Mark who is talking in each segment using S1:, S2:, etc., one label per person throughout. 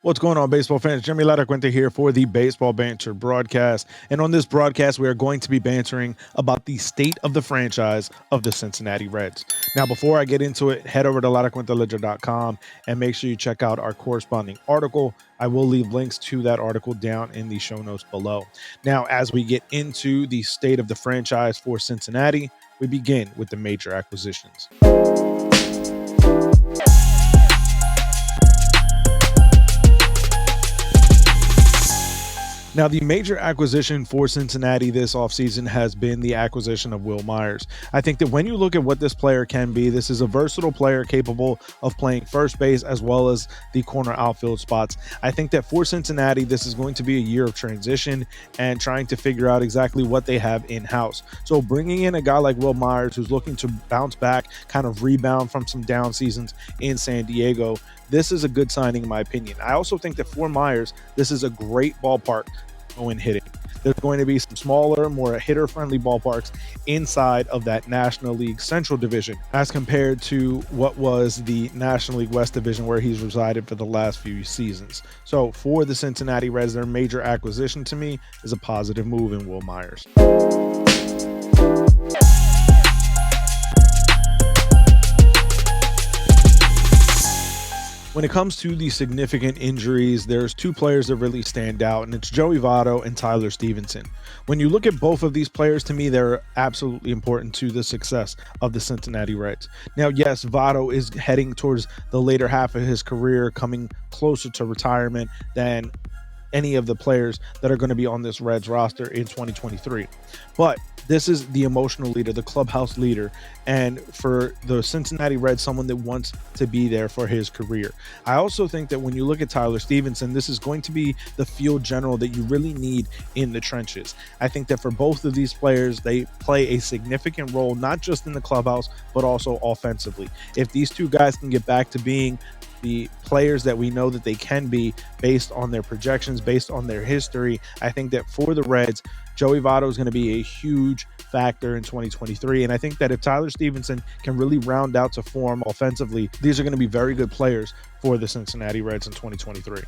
S1: What's going on, baseball fans? Jeremy Laracuente here for the Baseball Banter Broadcast. And on this broadcast, we are going to be bantering about the state of the franchise of the Cincinnati Reds. Now, before I get into it, head over to laracuenteledger.com and make sure you check out our corresponding article. I will leave links to that article down in the show notes below. Now, as we get into the state of the franchise for Cincinnati, we begin with the major acquisitions. Now, the major acquisition for Cincinnati this offseason has been the acquisition of Wil Myers. I think that when you look at what this player can be, this is a versatile player capable of playing first base as well as the corner outfield spots. I think that for Cincinnati, this is going to be a year of transition and trying to figure out exactly what they have in-house. So bringing in a guy like Wil Myers, who's looking to bounce back, kind of rebound from some down seasons in San Diego, this is a good signing in my opinion. I also think that for Myers, this is a great ballpark going hitting. There's going to be some smaller, more hitter-friendly ballparks inside of that National League Central Division as compared to what was the National League West Division where he's resided for the last few seasons. So for the Cincinnati Reds, their major acquisition to me is a positive move in Wil Myers. When it comes to the significant injuries, there's two players that really stand out, and it's Joey Votto and Tyler Stevenson. When you look at both of these players, to me, they're absolutely important to the success of the Cincinnati Reds. Now, yes, Votto is heading towards the later half of his career, coming closer to retirement than any of the players that are going to be on this Reds roster in 2023. But this is the emotional leader, the clubhouse leader, and for the Cincinnati Reds, someone that wants to be there for his career. I also think that when you look at Tyler Stevenson, this is going to be the field general that you really need in the trenches. I think that for both of these players, they play a significant role, not just in the clubhouse, but also offensively. If these two guys can get back to being the players that we know that they can be based on their projections, based on their history, I think that for the Reds, Joey Votto is going to be a huge factor in 2023. And I think that if Tyler Stevenson can really round out to form offensively, these are going to be very good players for the Cincinnati Reds in 2023.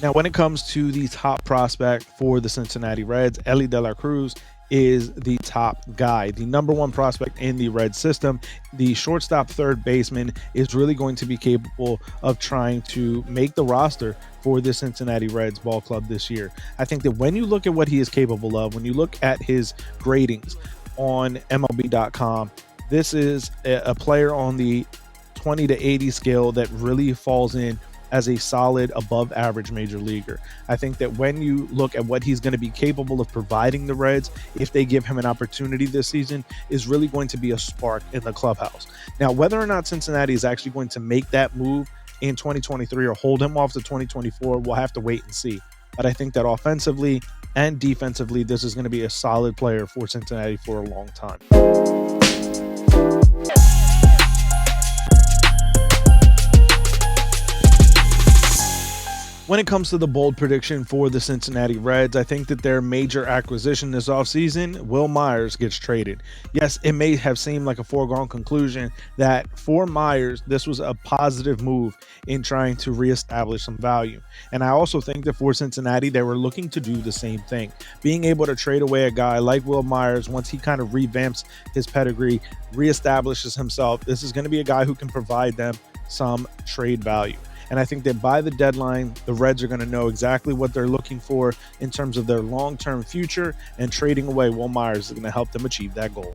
S1: Now, when it comes to the top prospect for the Cincinnati Reds, Elly De La Cruz is the top guy, the number one prospect in the Red system. The shortstop third baseman is really going to be capable of trying to make the roster for the Cincinnati Reds ball club this year. I think that when you look at what he is capable of, when you look at his gradings on MLB.com, this is a player on the 20 to 80 scale that really falls in as a solid above average major leaguer. I think that when you look at what he's going to be capable of providing the Reds, if they give him an opportunity this season, is really going to be a spark in the clubhouse. Now, whether or not Cincinnati is actually going to make that move in 2023 or hold him off to 2024, we'll have to wait and see. But I think that offensively and defensively, this is going to be a solid player for Cincinnati for a long time. When it comes to the bold prediction for the Cincinnati Reds, I think that their major acquisition this offseason, Wil Myers, gets traded. Yes, it may have seemed like a foregone conclusion that for Myers, this was a positive move in trying to reestablish some value. And I also think that for Cincinnati, they were looking to do the same thing. Being able to trade away a guy like Wil Myers, once he kind of revamps his pedigree, reestablishes himself, this is going to be a guy who can provide them some trade value. And I think that by the deadline, the Reds are going to know exactly what they're looking for in terms of their long-term future, and trading away Wil Myers is going to help them achieve that goal.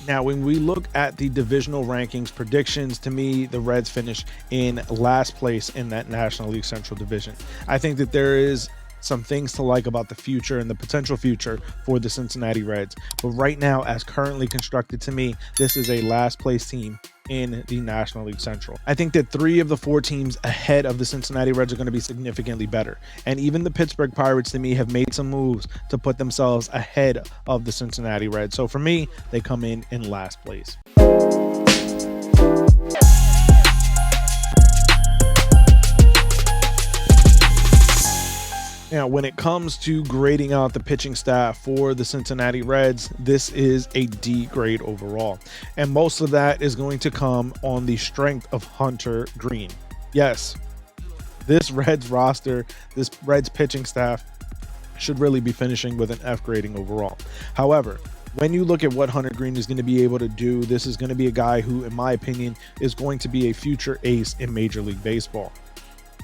S1: Now, when we look at the divisional rankings predictions, to me, the Reds finish in last place in that National League Central Division. I think that there is some things to like about the future and the potential future for the Cincinnati Reds. But right now, as currently constructed, to me, this is a last place team in the National League Central. I think that 3 of the 4 teams ahead of the Cincinnati Reds are going to be significantly better. And even the Pittsburgh Pirates, to me, have made some moves to put themselves ahead of the Cincinnati Reds. So for me, they come in last place. Now, when it comes to grading out the pitching staff for the Cincinnati Reds, this is a D grade overall. And most of that is going to come on the strength of Hunter Green. Yes, this Reds roster, this Reds pitching staff should really be finishing with an F grading overall. However, when you look at what Hunter Green is going to be able to do, this is going to be a guy who, in my opinion, is going to be a future ace in Major League Baseball.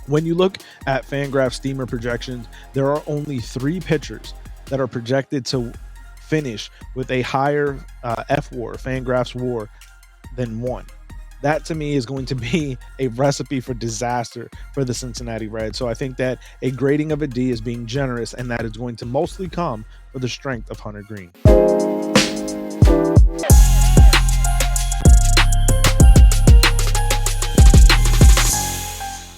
S1: When you look at Fangraphs steamer projections, there are only 3 pitchers that are projected to finish with a higher F WAR, Fangraphs WAR, than 1. That to me is going to be a recipe for disaster for the Cincinnati Reds. So I think that a grading of a D is being generous, and that is going to mostly come for the strength of Hunter Green.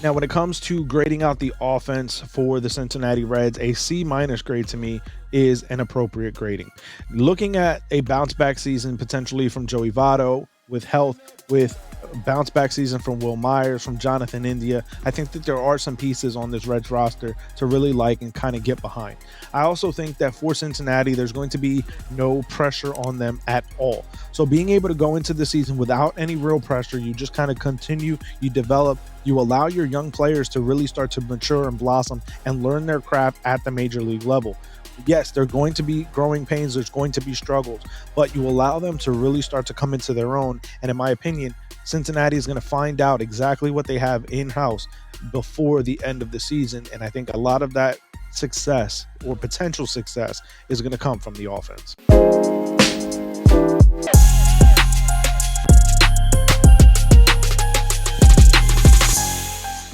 S1: Now, when it comes to grading out the offense for the Cincinnati Reds, a C- grade to me is an appropriate grading. Looking at a bounce back season potentially from Joey Votto with health, with bounce back season from Will Myers, from Jonathan India, I think that there are some pieces on this Reds roster to really like and kind of get behind. I also think that for Cincinnati, there's going to be no pressure on them at all. So being able to go into the season without any real pressure, you just kind of continue, you develop, you allow your young players to really start to mature and blossom and learn their craft at the major league level. Yes, there are going to be growing pains, there's going to be struggles, but you allow them to really start to come into their own. And in my opinion, Cincinnati is going to find out exactly what they have in-house before the end of the season. And I think a lot of that success or potential success is going to come from the offense.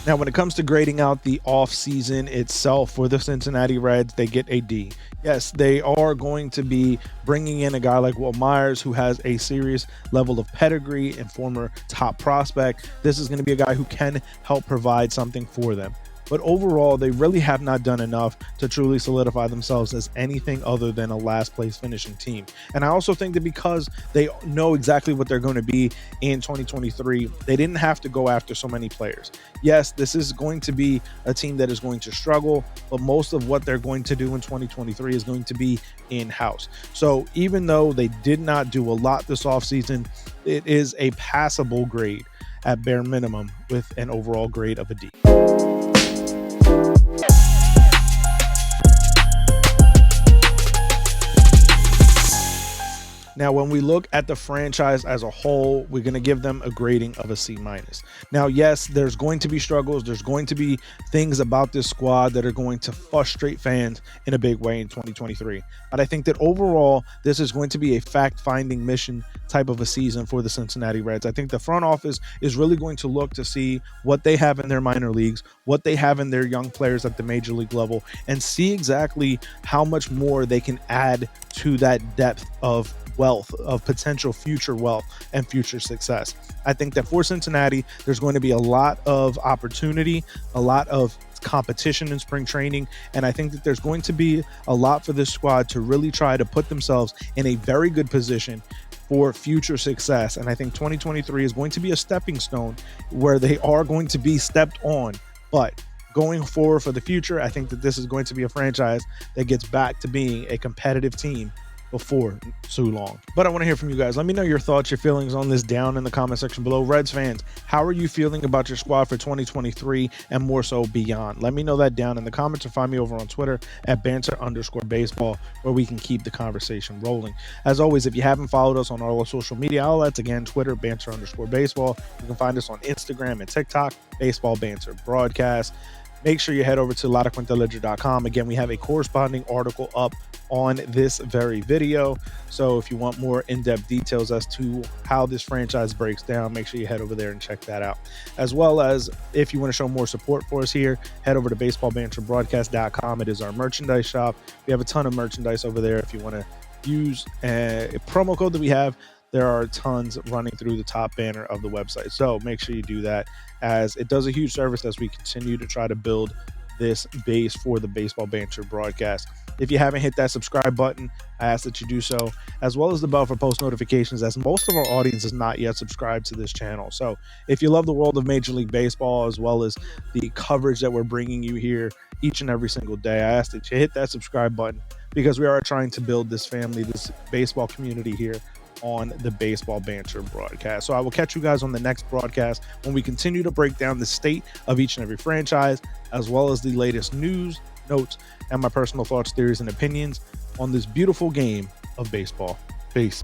S1: Now, when it comes to grading out the offseason itself for the Cincinnati Reds, they get a D. Yes, they are going to be bringing in a guy like Will Myers, who has a serious level of pedigree and former top prospect. This is going to be a guy who can help provide something for them. But overall, they really have not done enough to truly solidify themselves as anything other than a last place finishing team. And I also think that because they know exactly what they're going to be in 2023, they didn't have to go after so many players. Yes, this is going to be a team that is going to struggle, but most of what they're going to do in 2023 is going to be in-house. So even though they did not do a lot this offseason, it is a passable grade at bare minimum with an overall grade of a D. Now, when we look at the franchise as a whole, we're going to give them a grading of a C-. Now, yes, there's going to be struggles. There's going to be things about this squad that are going to frustrate fans in a big way in 2023. But I think that overall, this is going to be a fact-finding mission type of a season for the Cincinnati Reds. I think the front office is really going to look to see what they have in their minor leagues, what they have in their young players at the major league level, and see exactly how much more they can add to that depth of wealth, of potential future wealth and future success. I think that for Cincinnati, there's going to be a lot of opportunity, a lot of competition in spring training, and I think that there's going to be a lot for this squad to really try to put themselves in a very good position for future success. And I think 2023 is going to be a stepping stone where they are going to be stepped on, but going forward for the future, I think that this is going to be a franchise that gets back to being a competitive team before too long. But I want to hear from you guys. Let me know your thoughts, your feelings on this down in the comment section below. Reds fans, how are you feeling about your squad for 2023 and more so beyond? Let me know that down in the comments, or find me over on Twitter at banter_baseball, where we can keep the conversation rolling. As always, if you haven't followed us on all our social media outlets, again, Twitter, banter_baseball. You can find us on Instagram and TikTok, Baseball Banter Broadcast. Make sure you head over to laracuenteledger.com. Again, we have a corresponding article up on this very video. So if you want more in-depth details as to how this franchise breaks down, make sure you head over there and check that out. As well as if you want to show more support for us here, head over to baseballbanterbroadcast.com. It is our merchandise shop. We have a ton of merchandise over there. If you want to use a promo code that we have, there are tons running through the top banner of the website. So make sure you do that, as it does a huge service as we continue to try to build this base for the Baseball Banter broadcast. If you haven't hit that subscribe button, I ask that you do so, as well as the bell for post notifications, as most of our audience is not yet subscribed to this channel. So if you love the world of Major League Baseball, as well as the coverage that we're bringing you here each and every single day, I ask that you hit that subscribe button, because we are trying to build this family, this baseball community here on the Baseball Banter broadcast. So I will catch you guys on the next broadcast when we continue to break down the state of each and every franchise, as well as the latest news, notes, and my personal thoughts, theories, and opinions on this beautiful game of baseball. Peace.